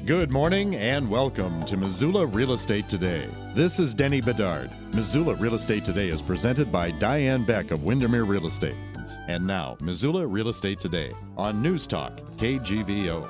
Good morning and welcome to Missoula Real Estate Today. This is Denny Bedard. Missoula Real Estate Today is presented by Diane Beck of Windermere Real Estate. And now, Missoula Real Estate Today on News Talk, KGVO.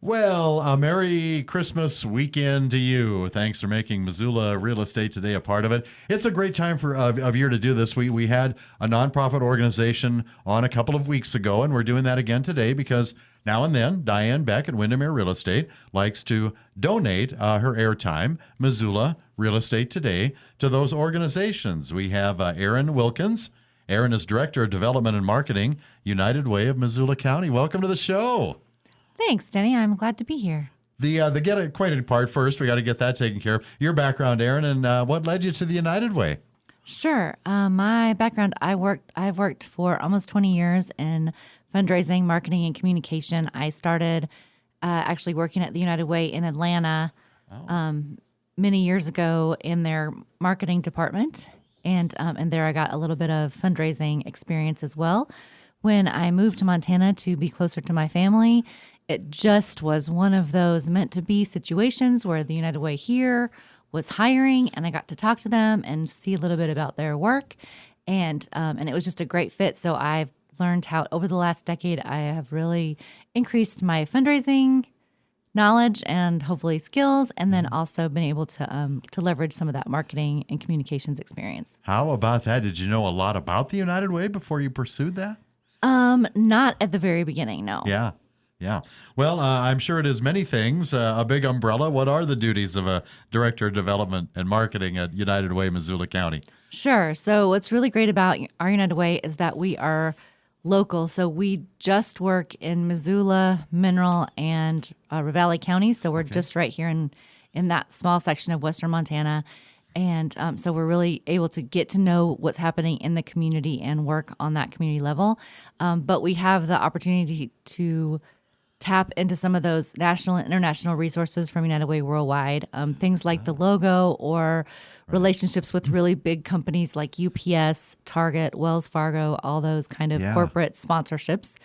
Well, a Merry Christmas weekend to you. Thanks for making Missoula Real Estate Today a part of it. It's a great time of year to do this. We had a nonprofit organization on a couple of weeks ago, and we're doing that again today because now and then Diane Beck at Windermere Real Estate likes to donate her airtime, Missoula Real Estate Today, to those organizations. We have Erin Wilkins. Erin is Director of Development and Marketing, United Way of Missoula County. Welcome to the show. Thanks, Denny. I'm glad to be here. The get acquainted part first. We got to get that taken care of. Your background, Erin, and what led you to the United Way? Sure. My background, I've worked for almost 20 years in fundraising, marketing, and communication. I started actually working at the United Way in Atlanta many years ago in their marketing department, and there I got a little bit of fundraising experience as well. When I moved to Montana to be closer to my family, it just was one of those meant-to-be situations where the United Way here was hiring, and I got to talk to them and see a little bit about their work, and it was just a great fit. So I've learned how, over the last decade, I have really increased my fundraising knowledge and hopefully skills, and then also been able to leverage some of that marketing and communications experience. How about that? Did you know a lot about the United Way before you pursued that? Not at the very beginning, no. Yeah. Well, I'm sure it is many things. A big umbrella. What are the duties of a Director of Development and Marketing at United Way, Missoula County? Sure. So what's really great about our United Way is that we are local. So we just work in Missoula, Mineral, and Ravalli counties. So we're just right here in that small section of western Montana. And so we're really able to get to know what's happening in the community and work on that community level. But we have the opportunity to tap into some of those national and international resources from United Way Worldwide, things like the logo or relationships with really big companies like UPS, Target, Wells Fargo, all those kind of corporate sponsorships.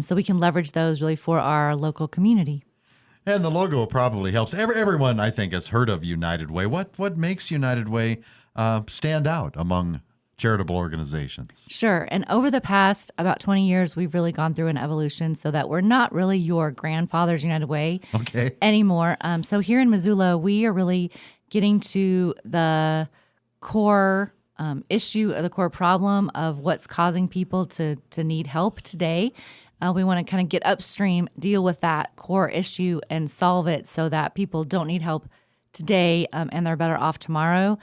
So we can leverage those really for our local community. And the logo probably helps. Everyone, I think, has heard of United Way. What makes United Way stand out among charitable organizations? Sure. And over the past about 20 years, we've really gone through an evolution so that we're not really your grandfather's United Way anymore. So here in Missoula, we are really getting to the core issue, or the core problem of what's causing people to need help today. We want to kind of get upstream, deal with that core issue and solve it so that people don't need help today and they're better off tomorrow.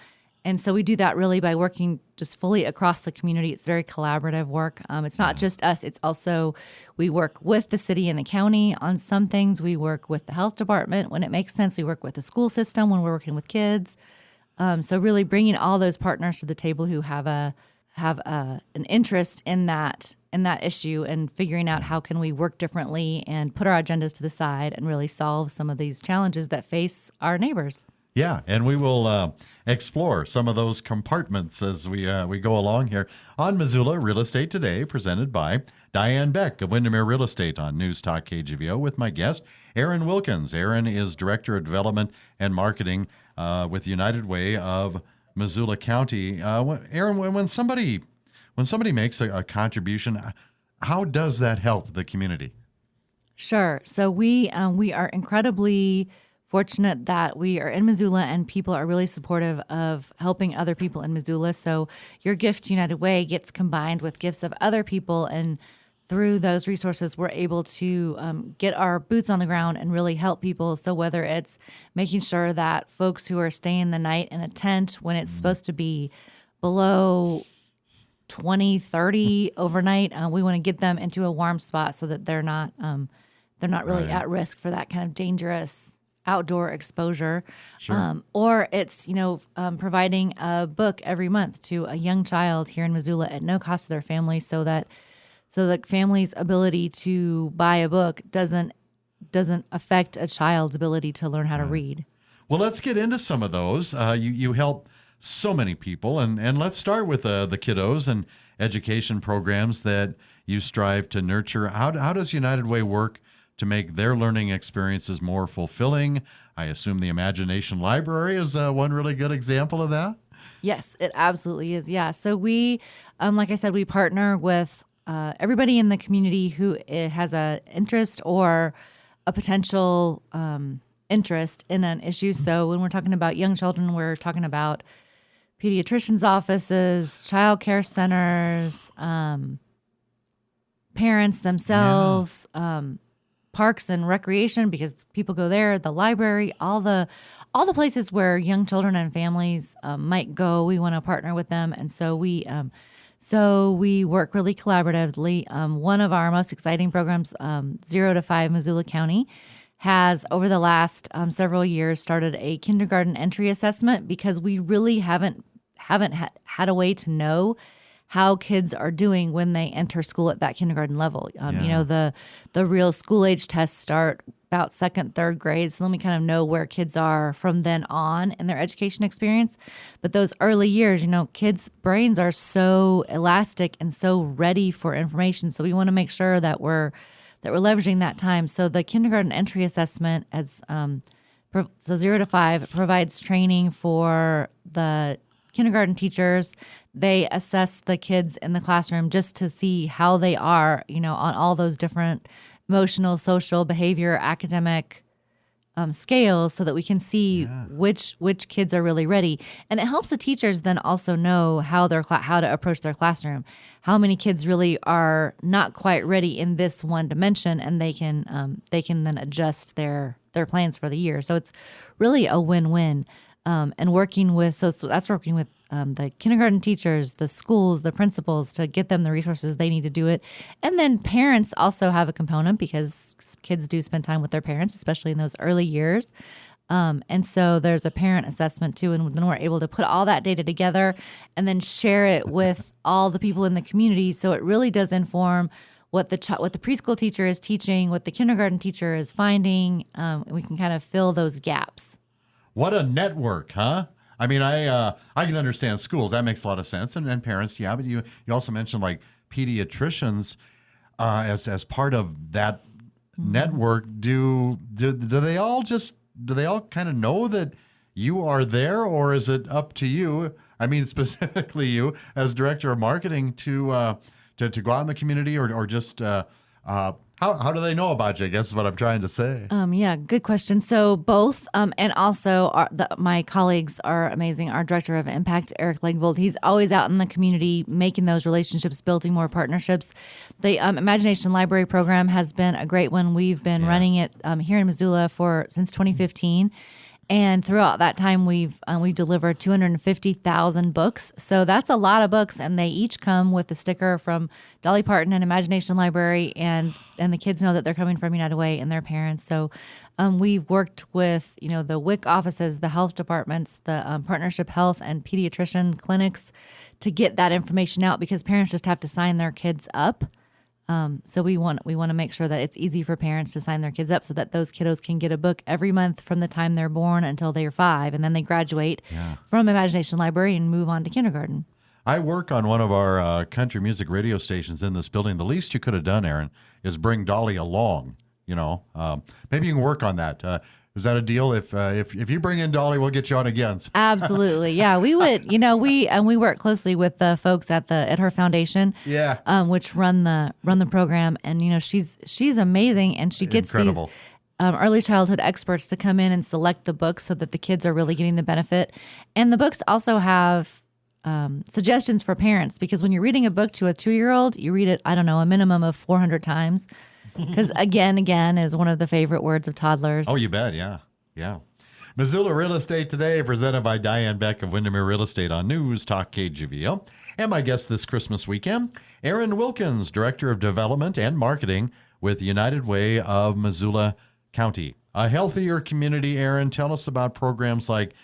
And so we do that really by working just fully across the community. It's very collaborative work. It's not just us. It's also, we work with the city and the county on some things. We work with the health department when it makes sense. We work with the school system when we're working with kids. So really bringing all those partners to the table who have an interest in that issue and figuring out how can we work differently and put our agendas to the side and really solve some of these challenges that face our neighbors. Yeah, and we will explore some of those compartments as we go along here on Missoula Real Estate Today, presented by Diane Beck of Windermere Real Estate on News Talk KGVO with my guest, Erin Wilkins. Erin is Director of Development and Marketing with United Way of Missoula County. Erin, when somebody makes a contribution, how does that help the community? Sure. So we are incredibly fortunate that we are in Missoula and people are really supportive of helping other people in Missoula. So your gift to United Way gets combined with gifts of other people, and through those resources, we're able to get our boots on the ground and really help people. So whether it's making sure that folks who are staying the night in a tent when it's supposed to be below 20, 30 overnight, we want to get them into a warm spot so that they're not really at risk for that kind of dangerous outdoor exposure. Sure. Or it's, providing a book every month to a young child here in Missoula at no cost to their family so that the family's ability to buy a book doesn't affect a child's ability to learn how to read. Well, let's get into some of those. You help so many people, and let's start with the kiddos and education programs that you strive to nurture. How does United Way work to make their learning experiences more fulfilling. I assume the Imagination Library is one really good example of that. Yes, it absolutely is. Yeah. So we, like I said, we partner with everybody in the community who has an interest or a potential interest in an issue. So when we're talking about young children, we're talking about pediatricians' offices, child care centers, parents themselves, parks and recreation, because people go there, the library, all the places where young children and families might go. We want to partner with them, and so we work really collaboratively. One of our most exciting programs, 0 to 5 Missoula County, has over the last several years started a kindergarten entry assessment, because we really haven't had a way to know how kids are doing when they enter school at that kindergarten level. You know, the real school age tests start about 2nd, 3rd grade. So then we kind of know where kids are from then on in their education experience. But those early years, you know, kids' brains are so elastic and so ready for information. So we want to make sure that we're leveraging that time. So the kindergarten entry assessment, as so 0 to 5, provides training for the kindergarten teachers. They assess the kids in the classroom just to see how they are, you know, on all those different emotional, social, behavior, academic scales, so that we can see which kids are really ready. And it helps the teachers then also know how to approach their classroom, how many kids really are not quite ready in this one dimension, and they can then adjust their plans for the year. So it's really a win-win. And working with the kindergarten teachers, the schools, the principals, to get them the resources they need to do it. And then parents also have a component, because kids do spend time with their parents, especially in those early years. And so there's a parent assessment too. And then we're able to put all that data together and then share it with all the people in the community. So it really does inform what the preschool teacher is teaching, what the kindergarten teacher is finding. We can kind of fill those gaps. What a network, huh? I mean, I can understand schools. That makes a lot of sense. And parents, yeah. But you also mentioned like pediatricians as part of that network. Do they all kind of know that you are there, or is it up to you? I mean, specifically you as director of marketing to go out in the community, or just how do they know about you, I guess is what I'm trying to say. Yeah, good question. So both, and also my colleagues are amazing. Our director of impact, Eric Legvold, he's always out in the community making those relationships, building more partnerships. The Imagination Library program has been a great one. We've been running it here in Missoula since 2015. And throughout that time, we delivered 250,000 books. So that's a lot of books, and they each come with a sticker from Dolly Parton and Imagination Library, and the kids know that they're coming from United Way and their parents. So we've worked with, you know, the WIC offices, the health departments, the partnership health and pediatrician clinics to get that information out, because parents just have to sign their kids up. So we want to make sure that it's easy for parents to sign their kids up, so that those kiddos can get a book every month from the time they're born until they're 5, and then they graduate from Imagination Library and move on to kindergarten. I work on one of our country music radio stations in this building. The least you could have done, Aaron, is bring Dolly along. You know, maybe you can work on that. Is that a deal? If you bring in Dolly, we'll get you on again. Absolutely, yeah. We would, you know, we work closely with the folks at her foundation, which run the program, and you know, she's amazing, and she gets incredible. These early childhood experts to come in and select the books so that the kids are really getting the benefit. And the books also have suggestions for parents, because when you're reading a book to a 2-year-old, you read it, I don't know, a minimum of 400 times. Because again is one of the favorite words of toddlers. Oh, you bet. Yeah. Missoula Real Estate Today, presented by Diane Beck of Windermere Real Estate on News Talk KGVO. And my guest this Christmas weekend, Aaron Wilkins, Director of Development and Marketing with United Way of Missoula County. A healthier community, Aaron. Tell us about programs like,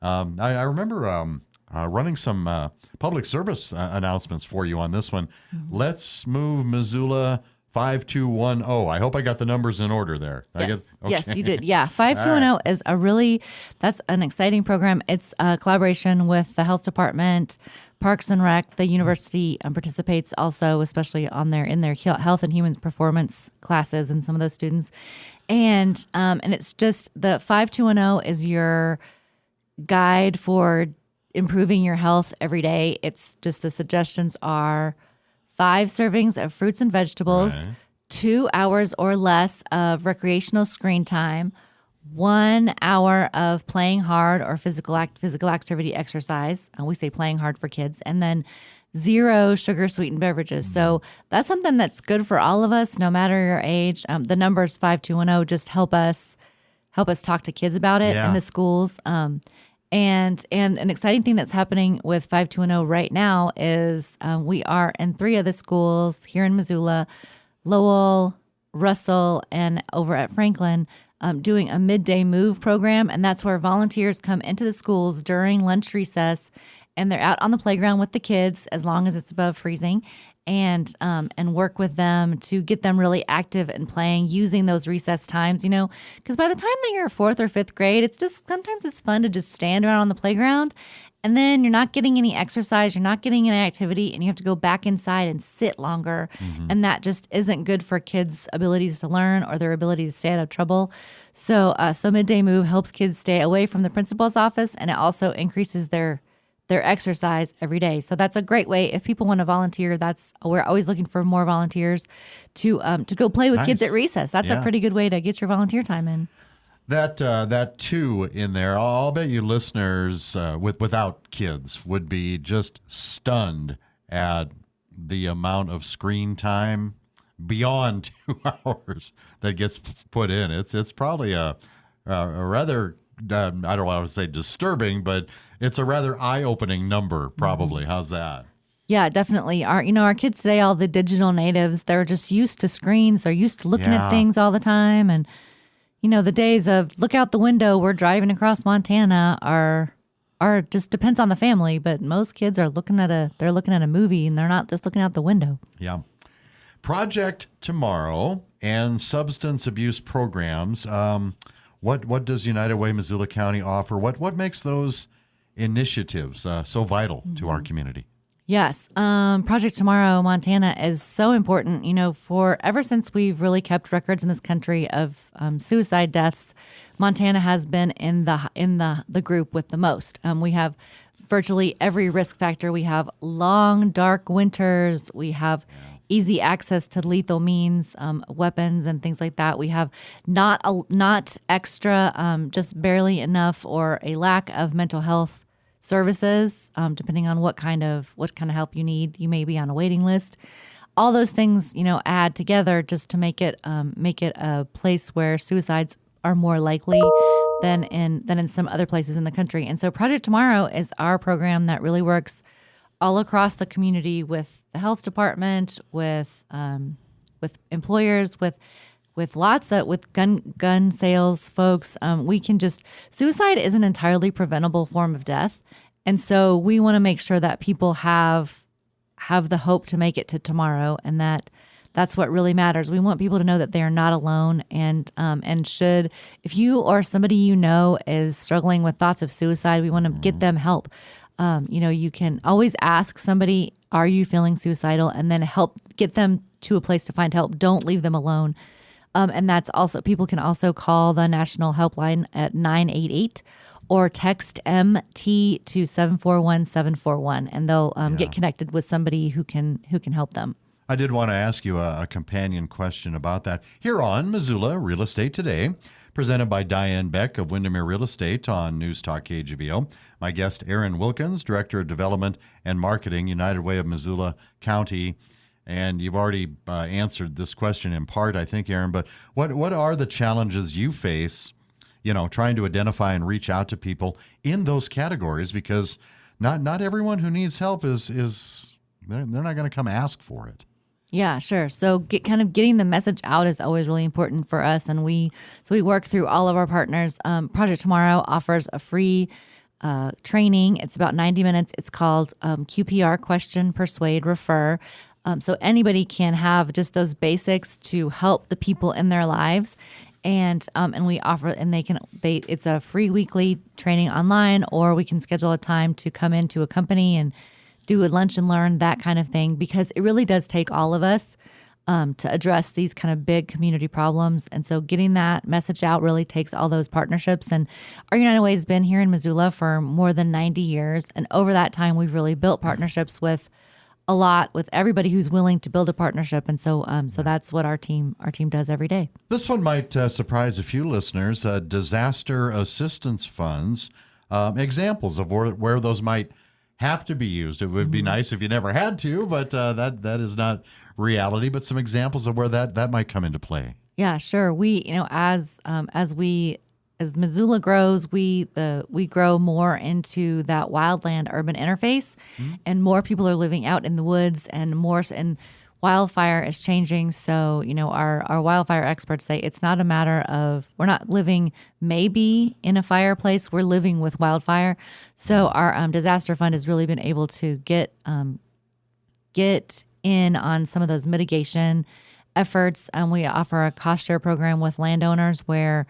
I remember running some public service announcements for you on this one. Mm-hmm. Let's Move Missoula 5210. I hope I got the numbers in order there. Yes, yes, you did. Yeah, 5210 is that's an exciting program. It's a collaboration with the health department, Parks and Rec, the university participates also, especially in their health and human performance classes, and some of those students. And it's just the 5210 is your guide for improving your health every day. It's just the suggestions are 5 servings of fruits and vegetables, Right. 2 hours or less of recreational screen time, 1 hour of playing hard or physical activity exercise. We say playing hard for kids, and then 0 sugar sweetened beverages. So that's something that's good for all of us, no matter your age. The number is 5210. Just help us talk to kids about it in the schools. And an exciting thing that's happening with 5210 right now is we are in 3 of the schools here in Missoula, Lowell, Russell, and over at Franklin, doing a midday move program. And that's where volunteers come into the schools during lunch recess, and they're out on the playground with the kids as long as it's above freezing, and work with them to get them really active and playing using those recess times, because by the time that you're 4th or 5th grade, it's just sometimes it's fun to just stand around on the playground, and then you're not getting any exercise, you're not getting any activity, and you have to go back inside and sit longer. And that just isn't good for kids' abilities to learn or their ability to stay out of trouble. So midday move helps kids stay away from the principal's office, and it also increases their exercise every day. So that's a great way if people want to volunteer. We're always looking for more volunteers to go play with kids at recess. That's a pretty good way to get your volunteer time in. That too in there. I'll bet you listeners without kids would be just stunned at the amount of screen time beyond 2 hours that gets put in. It's probably a rather I don't want to say disturbing, but it's a rather eye-opening number, probably. How's that? Yeah, definitely. Our kids today, all the digital natives, they're just used to screens. They're used to looking at things all the time. And, the days of look out the window, we're driving across Montana are just depends on the family. But most kids are looking at a movie, and they're not just looking out the window. Yeah. Project Tomorrow and substance abuse programs. What does United Way Missoula County offer? What makes those initiatives so vital to our community? Yes. Project Tomorrow Montana is so important, for ever since we've really kept records in this country of suicide deaths. Montana has been in the group with the most. We have virtually every risk factor. We have long, dark winters. We have easy access to lethal means, weapons, and things like that. We have not extra, just barely enough, or a lack of mental health services, depending on what kind of help you need. You may be on a waiting list. All those things, add together just to make it a place where suicides are more likely than in some other places in the country. And so Project Tomorrow is our program that really works all across the community with the health department, with employers, with gun sales folks. Suicide is an entirely preventable form of death, and so we want to make sure that people have the hope to make it to tomorrow, and that's what really matters. We want people to know that they are not alone, and if you or somebody is struggling with thoughts of suicide, we want to get them help. You can always ask somebody, are you feeling suicidal? And then get them to a place to find help. Don't leave them alone. And that's also, people can also call the national helpline at 988 or text MT to 741-741, and they'll get connected with somebody who can help them. I did want to ask you a companion question about that. Here on Missoula Real Estate Today, presented by Diane Beck of Windermere Real Estate on News Talk KGBO. My guest, Aaron Wilkins, Director of Development and Marketing, United Way of Missoula County. And you've already answered this question in part, I think, Aaron, but what are the challenges you face, trying to identify and reach out to people in those categories? Because not everyone who needs help they're not going to come ask for it. Yeah, sure. So getting the message out is always really important for us, and we work through all of our partners. Project Tomorrow offers a free training. It's about 90 minutes. It's called QPR: Question, Persuade, Refer. So anybody can have just those basics to help the people in their lives, and we offer, and it's a free weekly training online, or we can schedule a time to come into a company and do a lunch and learn, that kind of thing, because it really does take all of us to address these kind of big community problems. And so getting that message out really takes all those partnerships. And our United Way has been here in Missoula for more than 90 years. And over that time, we've really built partnerships with everybody who's willing to build a partnership. And so so that's what our team does every day. This one might surprise a few listeners. Disaster assistance funds, examples of where those might have to be used. It would be nice if you never had to, but that is not reality. But some examples of where that might come into play. Yeah, sure. We, as Missoula grows, we grow more into that wildland urban interface, and more people are living out in the woods, and wildfire is changing. So, our wildfire experts say it's not a matter of, we're not living maybe in a fireplace, we're living with wildfire. So our disaster fund has really been able to get in on some of those mitigation efforts. We offer a cost share program with landowners where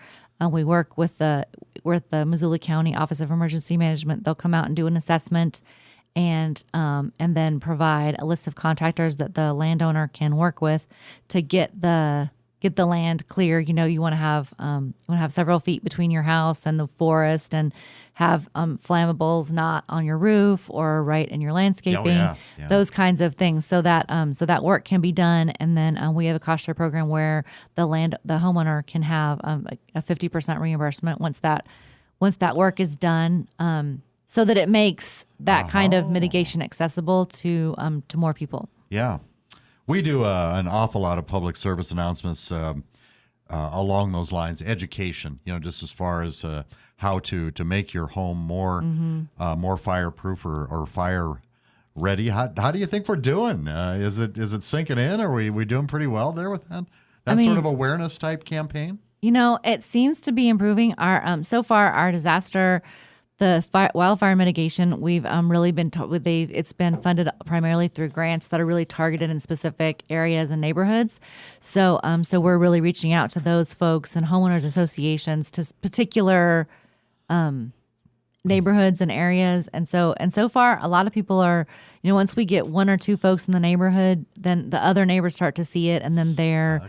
we work with the Missoula County Office of Emergency Management. They'll come out and do an assessment, and then provide a list of contractors that the landowner can work with to get the land clear. You want to have several feet between your house and the forest, and have flammables not on your roof or right in your landscaping. Those kinds of things, so that work can be done. And then we have a cost share program where the homeowner can have a 50% reimbursement once that work is done. So that it makes that kind of mitigation accessible to more people. Yeah. We do an awful lot of public service announcements along those lines. Education, just as far as how to make your home more fireproof or fire ready. How do you think we're doing? Is it sinking in? Are we doing pretty well there with that? Sort of awareness type campaign? It seems to be improving. So far, our disaster, wildfire mitigation, we've really been it's been funded primarily through grants that are really targeted in specific areas and neighborhoods. So we're really reaching out to those folks and homeowners associations to particular neighborhoods and areas. And so far, a lot of people are, once we get one or two folks in the neighborhood, then the other neighbors start to see it, and then they're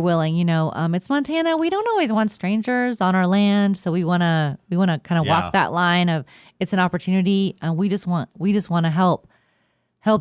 willing. It's Montana. We don't always want strangers on our land, so we want to kind of walk that line of, it's an opportunity, and we just want to help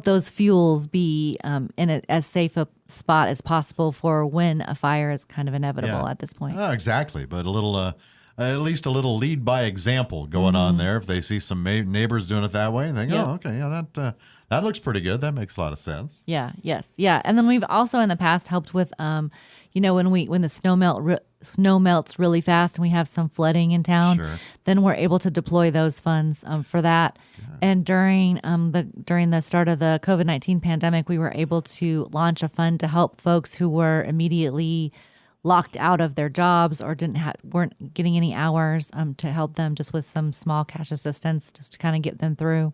those fuels be in as safe a spot as possible for when a fire is kind of inevitable at this point. Exactly, but a little. At least a little lead by example going on there. If they see some neighbors doing it that way, they go, okay, that looks pretty good. That makes a lot of sense. Yeah, yes, yeah. And then we've also in the past helped with, when the snow melts really fast and we have some flooding in town, then we're able to deploy those funds for that. Yeah. And during the start of the COVID-19 pandemic, we were able to launch a fund to help folks who were immediately locked out of their jobs or weren't getting any hours, to help them just with some small cash assistance, just to kind of get them through.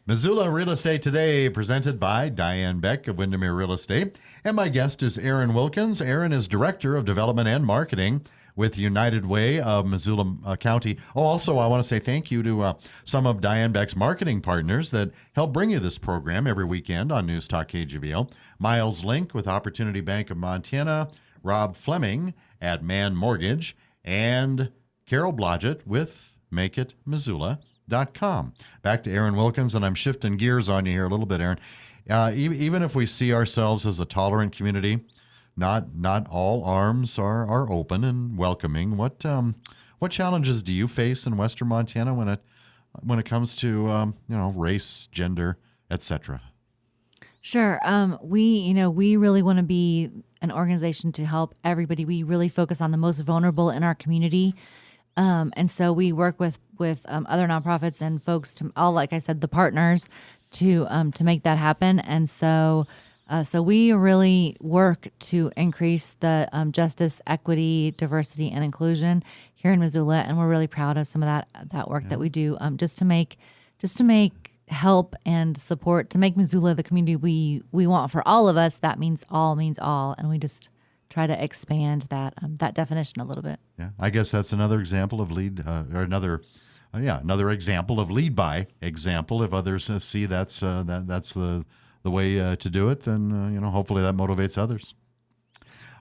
Missoula Real Estate Today, presented by Diane Beck of Windermere Real Estate. And my guest is Aaron Wilkins. Aaron is Director of Development and Marketing with United Way of Missoula County. Oh, also, I want to say thank you to some of Diane Beck's marketing partners that help bring you this program every weekend on News Talk KGVO. Miles Link with Opportunity Bank of Montana, Rob Fleming at Man Mortgage, and Carol Blodgett with MakeItMissoula.com. Back to Aaron Wilkins, and I'm shifting gears on you here a little bit, Aaron. Even if we see ourselves as a tolerant community, not all arms are open and welcoming. What challenges do you face in Western Montana when it comes to race, gender, etc.? Sure. We really want to be an organization to help everybody. We really focus on the most vulnerable in our community. And so we work with other nonprofits and folks like I said, the partners to make that happen. And so we really work to increase the justice, equity, diversity, and inclusion here in Missoula. And we're really proud of some of that work that we do, just to make help and support, to make Missoula the community we want for all of us. That means all, and we just try to expand that definition a little bit. Yeah, I guess that's another example of lead or another another example of lead by example. If others see that's the way to do it, then hopefully that motivates others.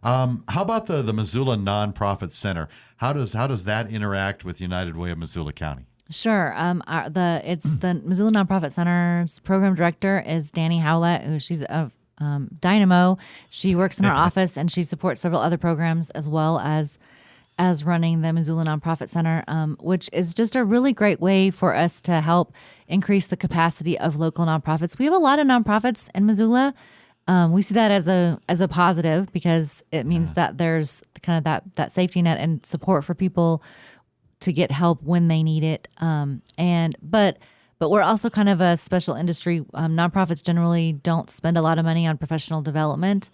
How about the Missoula Nonprofit Center? How does that interact with United Way of Missoula County? Sure. The Missoula Nonprofit Center's program director is Danny Howlett, who she's a dynamo. She works in our office and she supports several other programs as well as running the Missoula Nonprofit Center, which is just a really great way for us to help increase the capacity of local nonprofits. We have a lot of nonprofits in Missoula. We see that as a positive because it means that there's kind of that safety net and support for people to get help when they need it. But we're also kind of a special industry. Nonprofits generally don't spend a lot of money on professional development.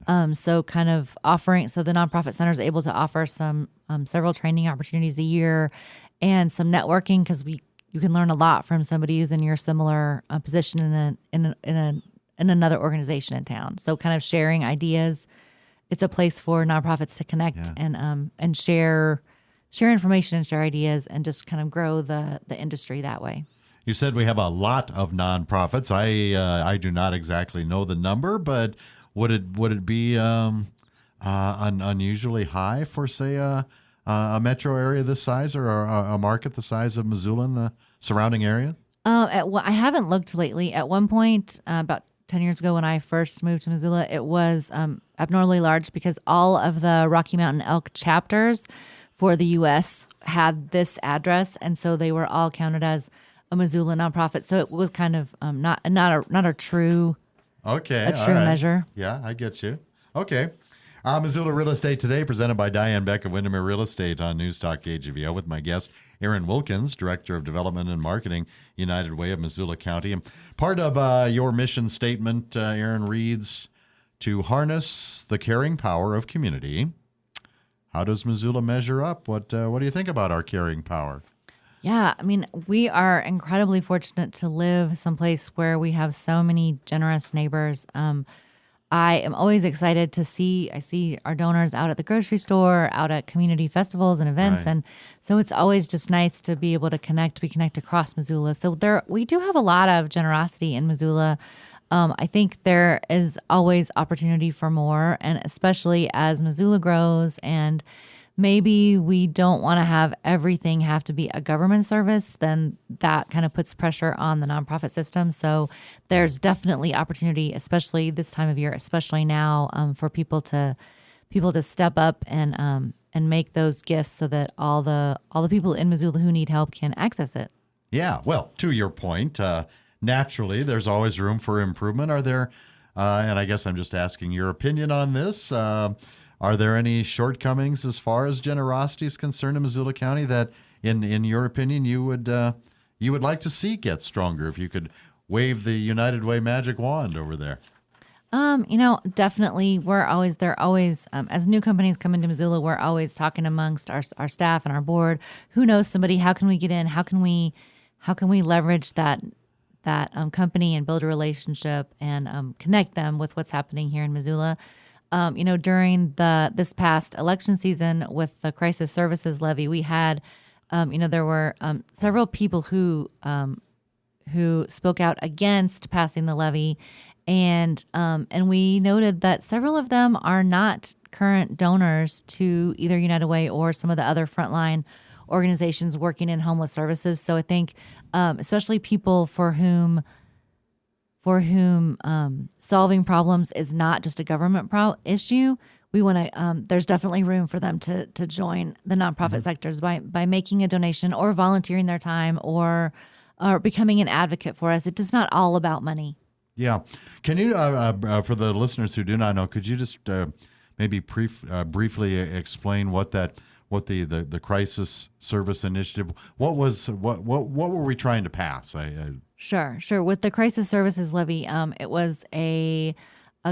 So the Nonprofit Center is able to offer some several training opportunities a year and some networking because you can learn a lot from somebody who's in your similar position in another organization in town. So kind of sharing ideas. It's a place for nonprofits to connect and share information and share ideas and just kind of grow the industry that way. You said we have a lot of nonprofits. I do not exactly know the number, but would it be unusually high for, say, a metro area this size or a market the size of Missoula and the surrounding area? I haven't looked lately. At one point, about 10 years ago when I first moved to Missoula, it was abnormally large because all of the Rocky Mountain Elk chapters for the U.S. had this address, and so they were all counted as a Missoula nonprofit. So it was kind of not a true measure. Yeah, I get you. Okay. Missoula Real Estate Today, presented by Diane Beck of Windermere Real Estate on News Talk KGVO with my guest, Aaron Wilkins, Director of Development and Marketing, United Way of Missoula County. And part of your mission statement, Aaron, reads, to harness the caring power of community. How does Missoula measure up? What do you think about our caring power? Yeah, I mean, we are incredibly fortunate to live someplace where we have so many generous neighbors. I am always excited to see our donors out at the grocery store, out at community festivals and events. Right. And so it's always just nice to be able to connect. We connect across Missoula. So we do have a lot of generosity in Missoula. I think there is always opportunity for more, and especially as Missoula grows and maybe we don't want to have everything have to be a government service, then that kind of puts pressure on the nonprofit system. So there's definitely opportunity, especially this time of year, especially now, for people to step up and make those gifts so that all the people in Missoula who need help can access it. Yeah, well, to your point, naturally, there's always room for improvement. Are there, and I guess I'm just asking your opinion on this, are there any shortcomings as far as generosity is concerned in Missoula County that, in your opinion, you would like to see get stronger if you could wave the United Way magic wand over there? Definitely. They're always, as new companies come into Missoula, we're always talking amongst our staff and our board. Who knows somebody? How can we get in? How can we leverage that company and build a relationship and connect them with what's happening here in Missoula? During this past election season with the crisis services levy, we had, there were several people who spoke out against passing the levy, and we noted that several of them are not current donors to either United Way or some of the other frontline organizations working in homeless services. So I think, especially people for whom solving problems is not just a government issue, we want to. There's definitely room for them to join the nonprofit sectors by making a donation or volunteering their time or becoming an advocate for us. It is not all about money. Yeah, can you, for the listeners who do not know, could you just maybe briefly explain what the crisis service initiative? What were we trying to pass? Sure. With the crisis services levy, it was a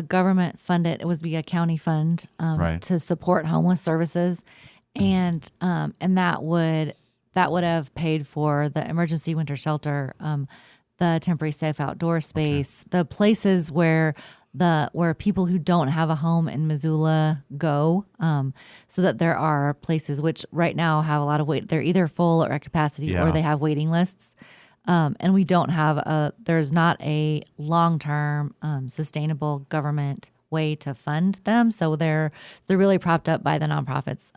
government funded. It was a county fund to support homeless services, and that would have paid for the emergency winter shelter, the temporary safe outdoor space, the places where where people who don't have a home in Missoula go, so that there are places which right now have a lot of wait. They're either full or at capacity, or they have waiting lists. And we don't have there's not a long-term sustainable government way to fund them. So they're really propped up by the nonprofits,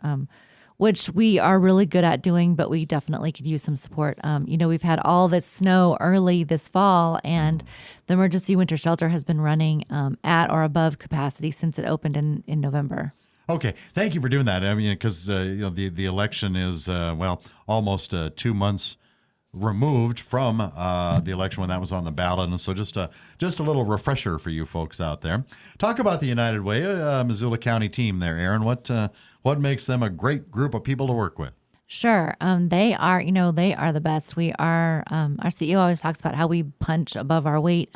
which we are really good at doing, but we definitely could use some support. We've had all this snow early this fall, and the emergency winter shelter has been running at or above capacity since it opened in November. Okay, thank you for doing that. I mean, because the election is almost 2 months removed from the election when that was on the ballot, and so just a little refresher for you folks out there. Talk about the United Way Missoula County team there, Aaron. What makes them a great group of people to work with? Sure. They are the best. We are, our CEO always talks about how we punch above our weight.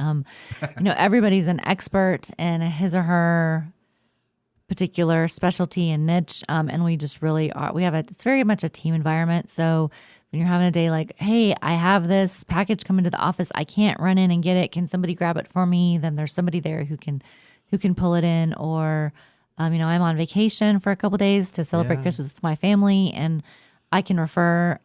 Everybody's an expert in his or her particular specialty and niche. And we just really are, it's very much a team environment. So when you're having a day like, hey, I have this package coming to the office, I can't run in and get it. Can somebody grab it for me? Then there's somebody there who can pull it in. Or, I'm on vacation for a couple days to celebrate Christmas with my family, and I can refer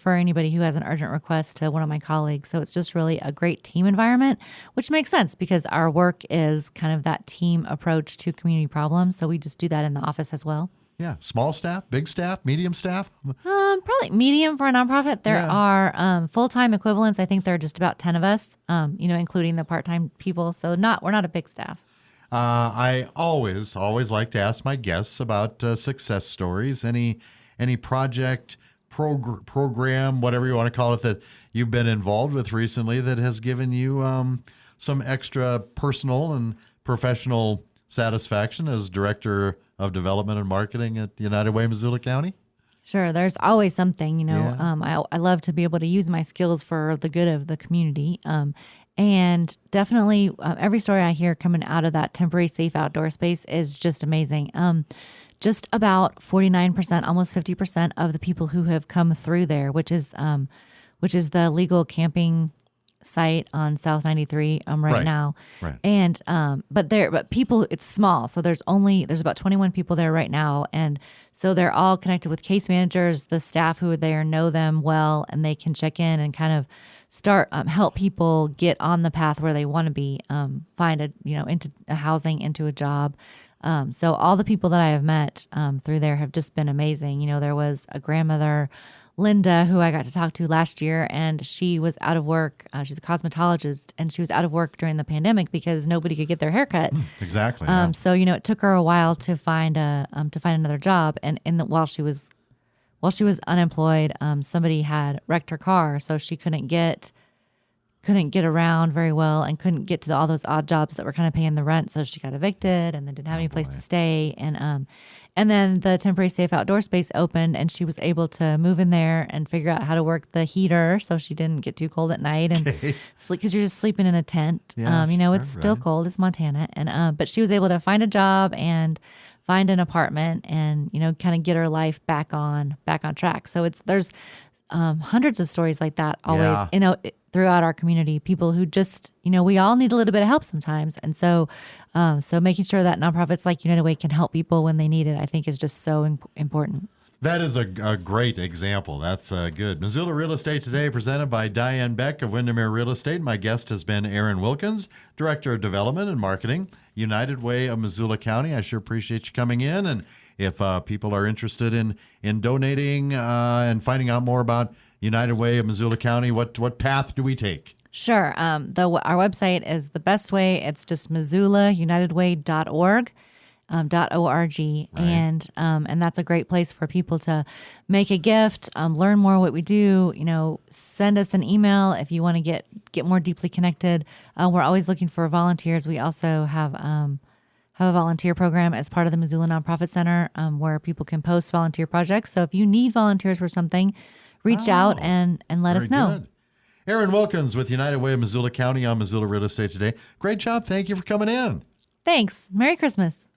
anybody who has an urgent request to one of my colleagues. So it's just really a great team environment, which makes sense because our work is kind of that team approach to community problems. So we just do that in the office as well. Yeah. Small staff, big staff, medium staff? Probably medium for a nonprofit. There are full-time equivalents. I think there are just about 10 of us, including the part-time people. So we're not a big staff. I always like to ask my guests about success stories. Any project, program, whatever you want to call it, that you've been involved with recently that has given you some extra personal and professional satisfaction as Director of Development and Marketing at United Way, Missoula County? Sure. There's always something, I love to be able to use my skills for the good of the community. And definitely every story I hear coming out of that temporary safe outdoor space is just amazing. Just about 49%, almost 50% of the people who have come through there, which is the legal camping site on South 93 right now. Right. And but people, it's small, so there's about 21 people there right now, and so they're all connected with case managers. The staff who are there know them well, and they can check in and kind of start help people get on the path where they want to be, find into a housing, into a job. So all the people that I have met through there have just been amazing. There was a grandmother, Linda, who I got to talk to last year, and she was out of work. She's a cosmetologist, and she was out of work during the pandemic because nobody could get their hair cut. Exactly. So it took her a while to find another job, and while she was unemployed, somebody had wrecked her car, so she couldn't get around very well and couldn't get to all those odd jobs that were kind of paying the rent. So she got evicted and then didn't have any place to stay. And then the temporary safe outdoor space opened, and she was able to move in there and figure out how to work the heater so she didn't get too cold at night and sleep, because you're just sleeping in a tent. Yes, it's still cold. It's Montana. And but she was able to find a job and find an apartment and kind of get her life back on track. So there's hundreds of stories like that always throughout our community. People who just we all need a little bit of help sometimes, and so making sure that nonprofits like United Way can help people when they need it, I think, is just so important. That is a great example. That's good. Missoula Real Estate Today, presented by Diane Beck of Windermere Real Estate. My guest has been Aaron Wilkins, Director of Development and Marketing, United Way of Missoula County. I sure appreciate you coming in. And if people are interested in donating and finding out more about United Way of Missoula County, what path do we take? Sure. Our website is the best way. It's just MissoulaUnitedWay.org. .org, right. And that's a great place for people to make a gift, learn more what we do. Send us an email if you want to get more deeply connected. We're always looking for volunteers. We also have a volunteer program as part of the Missoula Nonprofit Center, where people can post volunteer projects. So if you need volunteers for something, reach out and let us know. Good. Aaron Wilkins with United Way of Missoula County on Missoula Real Estate Today. Great job. Thank you for coming in. Thanks. Merry Christmas.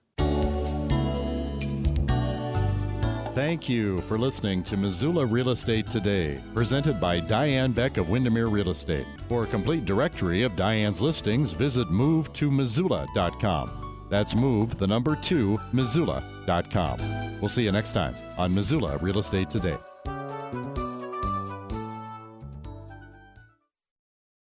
Thank you for listening to Missoula Real Estate Today, presented by Diane Beck of Windermere Real Estate. For a complete directory of Diane's listings, visit move2missoula.com. That's move2, Missoula.com. We'll see you next time on Missoula Real Estate Today.